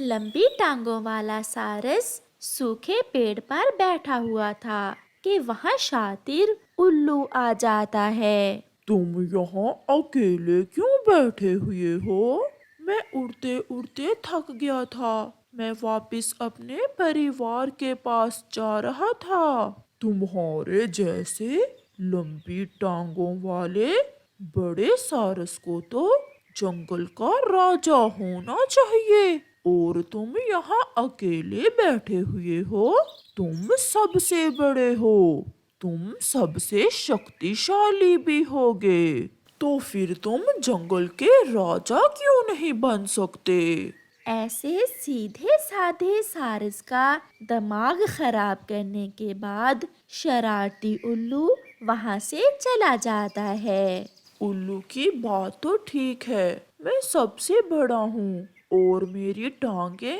लंबी टांगों वाला सारस सूखे पेड़ पर बैठा हुआ था कि वहाँ शातिर उल्लू आ जाता है। तुम यहाँ अकेले क्यों बैठे हुए हो? मैं उड़ते उड़ते थक गया था। मैं वापस अपने परिवार के पास जा रहा था। तुम्हारे जैसे लंबी टांगों वाले बड़े सारस को तो जंगल का राजा होना चाहिए, और तुम यहाँ अकेले बैठे हुए हो। तुम सबसे बड़े हो, तुम सबसे शक्तिशाली भी होगे, तो फिर तुम जंगल के राजा क्यों नहीं बन सकते? ऐसे सीधे साधे सारस का दिमाग खराब करने के बाद शरारती उल्लू वहाँ से चला जाता है। उल्लू की बात तो ठीक है, मैं सबसे बड़ा हूँ और मेरी टांगे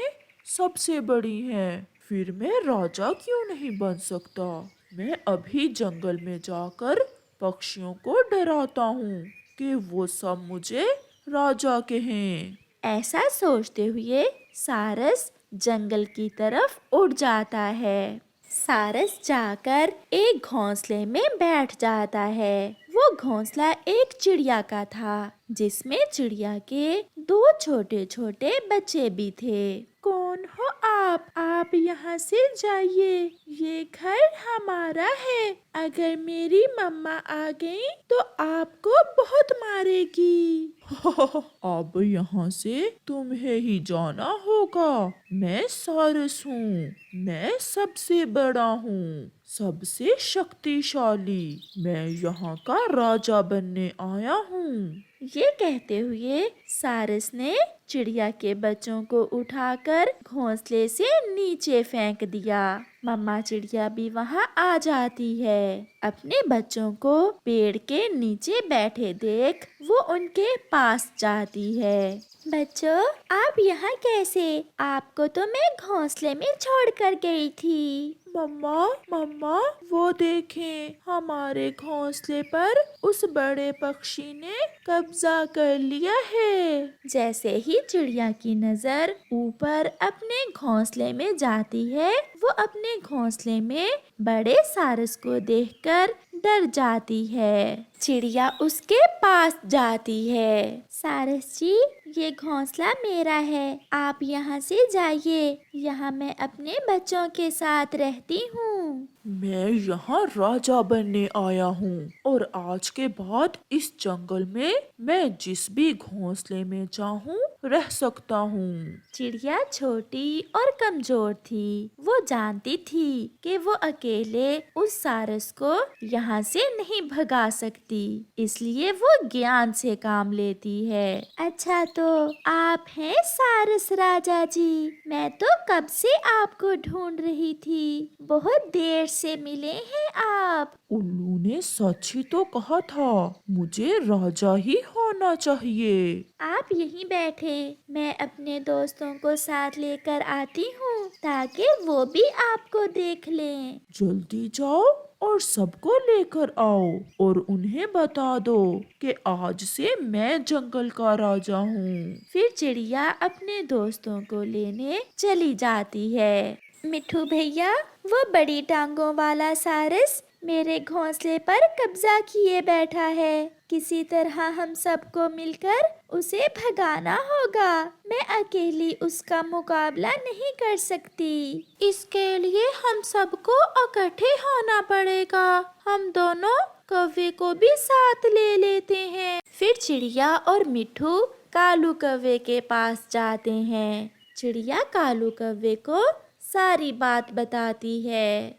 सबसे बड़ी हैं, फिर मैं राजा क्यों नहीं बन सकता? मैं अभी जंगल में जाकर पक्षियों को डराता हूँ कि वो सब मुझे राजा कहें। ऐसा सोचते हुए सारस जंगल की तरफ उड़ जाता है। सारस जाकर एक घोंसले में बैठ जाता है। वो घोंसला एक चिड़िया का था, जिसमें चिड़िया के दो छोटे छोटे बच्चे भी थे। कौन हो आप? आप यहाँ से जाइए, ये घर हमारा है। अगर मेरी मम्मा आ गई तो आपको बहुत मारेगी। अब यहाँ से तुम्हें ही जाना होगा। मैं सारस हूँ, मैं सबसे बड़ा हूँ, सबसे शक्तिशाली। मैं यहाँ का राजा बनने आया हूँ। ये कहते हुए सारस ने चिड़िया के बच्चों को उठाकर घोंसले से नीचे फेंक दिया। मम्मा चिड़िया भी वहाँ आ जाती है। अपने बच्चों को पेड़ के नीचे बैठे देख वो उनके पास जाती है। बच्चों, आप यहाँ कैसे? आपको तो मैं घोंसले में छोड़कर गई थी। मम्मा मम्मा, वो देखें, हमारे घोंसले पर उस बड़े पक्षी ने कब्जा कर लिया है। जैसे ही चिड़िया की नजर ऊपर अपने घोंसले में जाती है, वो अपने घोंसले में बड़े सारस को देखकर डर जाती है। चिड़िया उसके पास जाती है। सारस जी, ये घोंसला मेरा है, आप यहाँ से जाइए। यहाँ मैं अपने बच्चों के साथ रहती हूँ। मैं यहाँ राजा बनने आया हूँ, और आज के बाद इस जंगल में मैं जिस भी घोंसले में चाहूँ रह सकता हूँ। चिड़िया छोटी और कमजोर थी। वो जानती थी कि वो अकेले उस सारस को यहाँ से नहीं भगा सकती, इसलिए वो ज्ञान से काम लेती है। अच्छा, तो आप हैं सारस राजा जी? मैं तो कब से आपको ढूंढ रही थी, बहुत देर से मिले हैं आप। उल्लू ने सच ही तो कहा था, मुझे राजा ही होना चाहिए। आप यहीं बैठे, मैं अपने दोस्तों को साथ लेकर आती हूँ ताकि वो भी आपको देख लें। जल्दी जाओ और सबको लेकर आओ, और उन्हें बता दो कि आज से मैं जंगल का राजा हूँ। फिर चिड़िया अपने दोस्तों को लेने चली जाती है। मिठू भैया, वो बड़ी टांगों वाला सारस मेरे घोंसले पर कब्जा किए बैठा है। किसी तरह हम सबको मिलकर उसे भगाना होगा। मैं अकेली उसका मुकाबला नहीं कर सकती। इसके लिए हम सबको इकट्ठे होना पड़ेगा। हम दोनों कौवे को भी साथ ले लेते हैं। फिर चिड़िया और मिठू कालू कौवे के पास जाते हैं। चिड़िया कालू कौवे को सारी बात बताती है।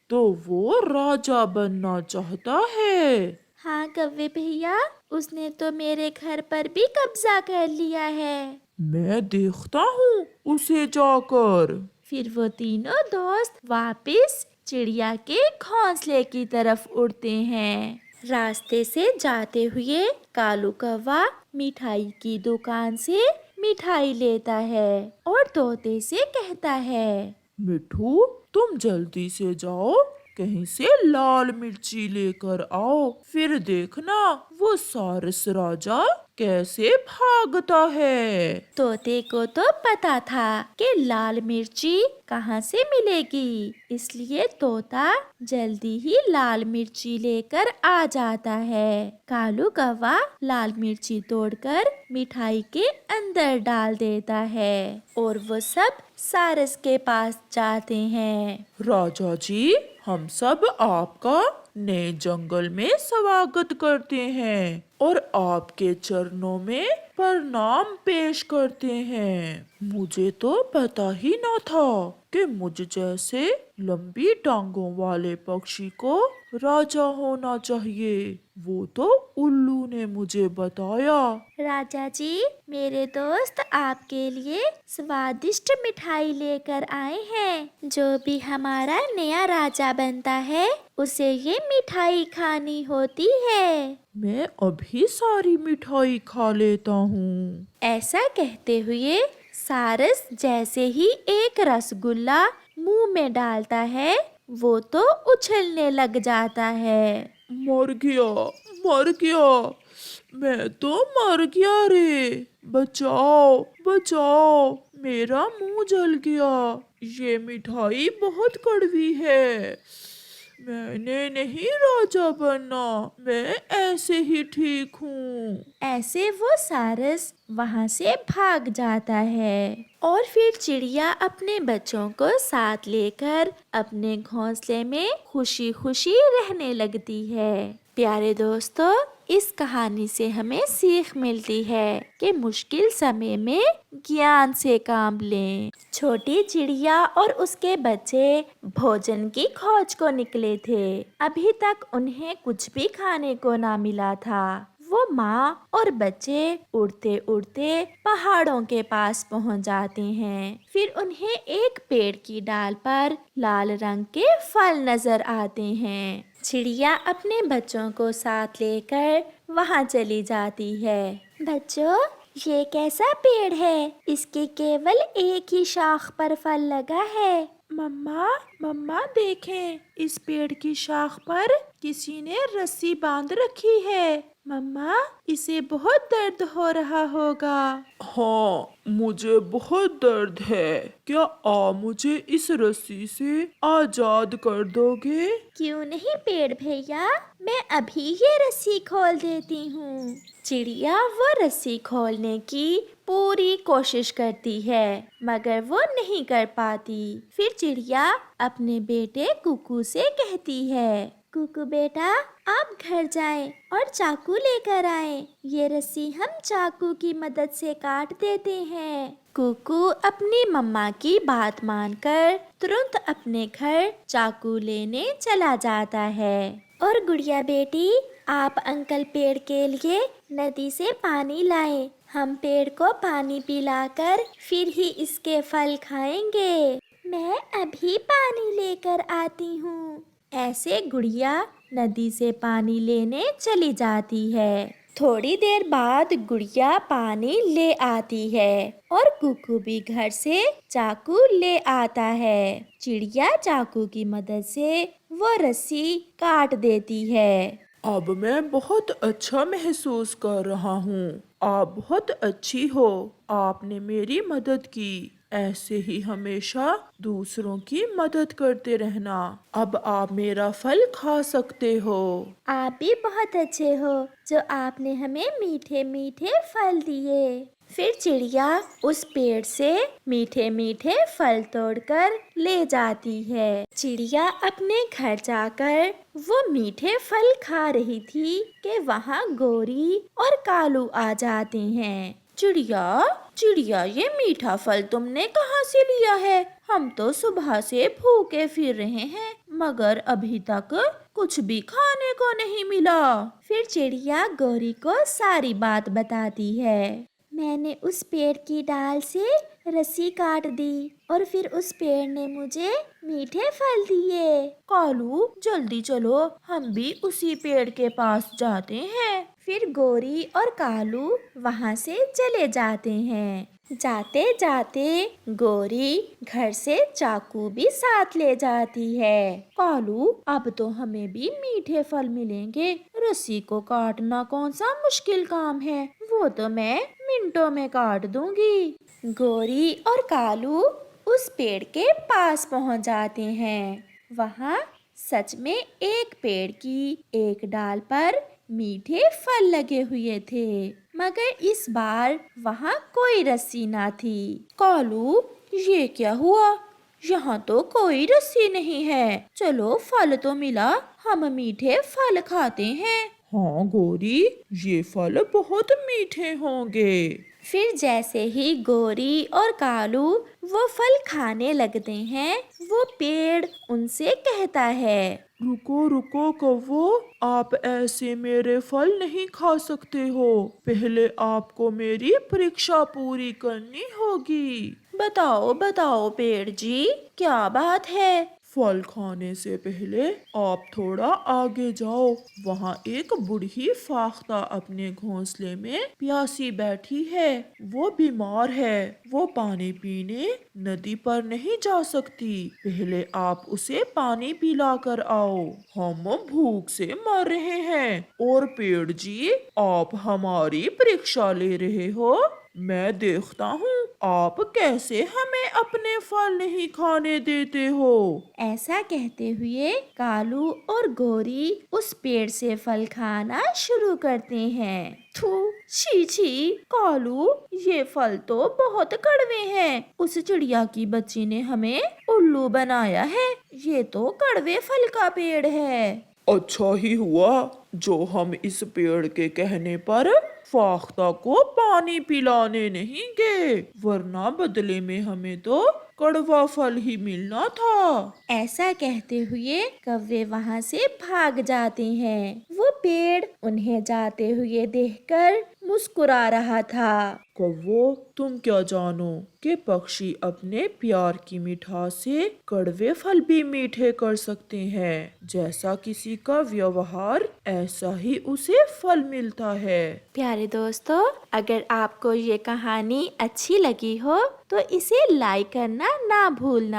तो वो राजा बनना चाहता है। हाँ कौवे भैया, उसने तो मेरे घर पर भी कब्जा कर लिया है। मैं देखता हूँ उसे जाकर। फिर वो तीनों दोस्त वापस चिड़िया के घोंसले की तरफ उड़ते हैं। रास्ते से जाते हुए कालू कौवा मिठाई की दुकान से मिठाई लेता है और तोते से कहता है, मिठू, तुम जल्दी से जाओ कहीं से लाल मिर्ची लेकर आओ, फिर देखना वो सारस राजा कैसे भागता है। तोते को तो पता था कि लाल मिर्ची कहाँ से मिलेगी, इसलिए तोता जल्दी ही लाल मिर्ची लेकर आ जाता है। कालू कौवा लाल मिर्ची तोड़कर मिठाई के अंदर डाल देता है और वो सब सारस के पास जाते हैं। राजा जी, हम सब आपका नए जंगल में स्वागत करते हैं और आपके चरणों में प्रणाम पेश करते हैं। मुझे तो पता ही न था कि मुझ जैसे लंबी टांगों वाले पक्षी को राजा होना चाहिए। वो तो उल्लू ने मुझे बताया। राजा जी, मेरे दोस्त आपके लिए स्वादिष्ट मिठाई लेकर आए हैं। जो भी हमारा नया राजा बनता है उसे ये मिठाई खानी होती है। मैं अभी सारी मिठाई खा लेता हूँ। ऐसा कहते हुए सारस जैसे ही एक रसगुल्ला मुंह में डालता है वो तो उछलने लग जाता है। मर गया, मर गया, मैं तो मर गया रे। बचाओ, बचाओ, मेरा मुंह जल गया। ये मिठाई बहुत कड़वी है। मैंने नहीं राजा बनना, मैं ऐसे ही ठीक हूँ। ऐसे वो सारस वहाँ से भाग जाता है और फिर चिड़िया अपने बच्चों को साथ लेकर अपने घोंसले में खुशी खुशी रहने लगती है। प्यारे दोस्तों, इस कहानी से हमें सीख मिलती है कि मुश्किल समय में ज्ञान से काम लें। छोटी चिड़िया और उसके बच्चे भोजन की खोज को निकले थे। अभी तक उन्हें कुछ भी खाने को ना मिला था। वो माँ और बच्चे उड़ते उड़ते पहाड़ों के पास पहुँच जाते हैं। फिर उन्हें एक पेड़ की डाल पर लाल रंग के फल नजर आते हैं। चिड़िया अपने बच्चों को साथ लेकर वहाँ चली जाती है। बच्चों, ये कैसा पेड़ है? इसके केवल एक ही शाख पर फल लगा है। मम्मा, मम्मा देखें, इस पेड़ की शाख पर किसी ने रस्सी बांध रखी है। मम्मा, इसे बहुत दर्द हो रहा होगा। हाँ, मुझे बहुत दर्द है। क्या आप मुझे इस रस्सी से आजाद कर दोगे? क्यों नहीं पेड़ भैया, मैं अभी ये रस्सी खोल देती हूँ। चिड़िया वो रस्सी खोलने की पूरी कोशिश करती है मगर वो नहीं कर पाती। फिर चिड़िया अपने बेटे कुकू से कहती है, कुकू बेटा, आप घर जाएं और चाकू लेकर आएं। ये रस्सी हम चाकू की मदद से काट देते हैं। कुकू अपनी मम्मा की बात मानकर तुरंत अपने घर चाकू लेने चला जाता है। और गुड़िया बेटी, आप अंकल पेड़ के लिए नदी से पानी लाएं। हम पेड़ को पानी पिलाकर फिर ही इसके फल खाएंगे। मैं अभी पानी लेकर आती हूँ। ऐसे गुड़िया नदी से पानी लेने चली जाती है। थोड़ी देर बाद गुड़िया पानी ले आती है और कुकू भी घर से चाकू ले आता है। चिड़िया चाकू की मदद से वो रस्सी काट देती है। अब मैं बहुत अच्छा महसूस कर रहा हूँ। आप बहुत अच्छी हो। आपने मेरी मदद की। ऐसे ही हमेशा दूसरों की मदद करते रहना। अब आप मेरा फल खा सकते हो। आप भी बहुत अच्छे हो जो आपने हमें मीठे मीठे फल दिए। फिर चिड़िया उस पेड़ से मीठे मीठे फल तोड़कर ले जाती है। चिड़िया अपने घर जाकर वो मीठे फल खा रही थी कि वहाँ गोरी और कालू आ जाते हैं। चिड़िया, चिड़िया, ये मीठा फल तुमने कहाँ से लिया है? हम तो सुबह से भूखे फिर रहे हैं मगर अभी तक कुछ भी खाने को नहीं मिला। फिर चिड़िया गोरी को सारी बात बताती है। मैंने उस पेड़ की डाल से रस्सी काट दी और फिर उस पेड़ ने मुझे मीठे फल दिए। कालू, जल्दी चलो, हम भी उसी पेड़ के पास जाते हैं। फिर गोरी और कालू वहाँ से चले जाते हैं। जाते जाते गोरी घर से चाकू भी साथ ले जाती है। कालू, अब तो हमें भी मीठे फल मिलेंगे। रस्सी को काटना कौन सा मुश्किल काम है, वो तो मैं मिनटों में काट दूंगी। गोरी और कालू उस पेड़ के पास पहुंच जाते हैं। वहाँ सच में एक पेड़ की एक डाल पर मीठे फल लगे हुए थे, मगर इस बार वहाँ कोई रस्सी ना थी। कालू, ये क्या हुआ? यहाँ तो कोई रस्सी नहीं है। चलो, फल तो मिला, हम मीठे फल खाते हैं। हाँ गोरी, ये फल बहुत मीठे होंगे। फिर जैसे ही गोरी और कालू वो फल खाने लगते हैं, वो पेड़ उनसे कहता है, रुको रुको कौवो, आप ऐसे मेरे फल नहीं खा सकते हो। पहले आपको मेरी परीक्षा पूरी करनी होगी। बताओ बताओ पेड़ जी, क्या बात है? फल खाने से पहले आप थोड़ा आगे जाओ। वहाँ एक बूढ़ी फाख्ता अपने घोंसले में प्यासी बैठी है। वो बीमार है। वो पानी पीने नदी पर नहीं जा सकती। पहले आप उसे पानी पिला कर आओ। हम भूख से मर रहे हैं। और पेड़ जी, आप हमारी परीक्षा ले रहे हो। मैं देखता हूँ आप कैसे हमें अपने फल नहीं खाने देते हो। ऐसा कहते हुए कालू और गोरी उस पेड़ से फल खाना शुरू करते हैं। थू, छी छी, कालू, ये फल तो बहुत कड़वे हैं। उस चिड़िया की बच्ची ने हमें उल्लू बनाया है। ये तो कड़वे फल का पेड़ है। अच्छा ही हुआ जो हम इस पेड़ के कहने पर फाख्ता को पानी पिलाने नहीं गए, वरना बदले में हमें तो कड़वा फल ही मिलना था। ऐसा कहते हुए कौवे वहाँ से भाग जाते हैं। वो पेड़ उन्हें जाते हुए देखकर मुस्कुरा रहा था। कौवो, तुम क्या जानो कि पक्षी अपने प्यार की मिठास से कड़वे फल भी मीठे कर सकते हैं। जैसा किसी का व्यवहार, ऐसा ही उसे फल मिलता है। प्यारे दोस्तों, अगर आपको ये कहानी अच्छी लगी हो तो इसे लाइक करना ना भूलना।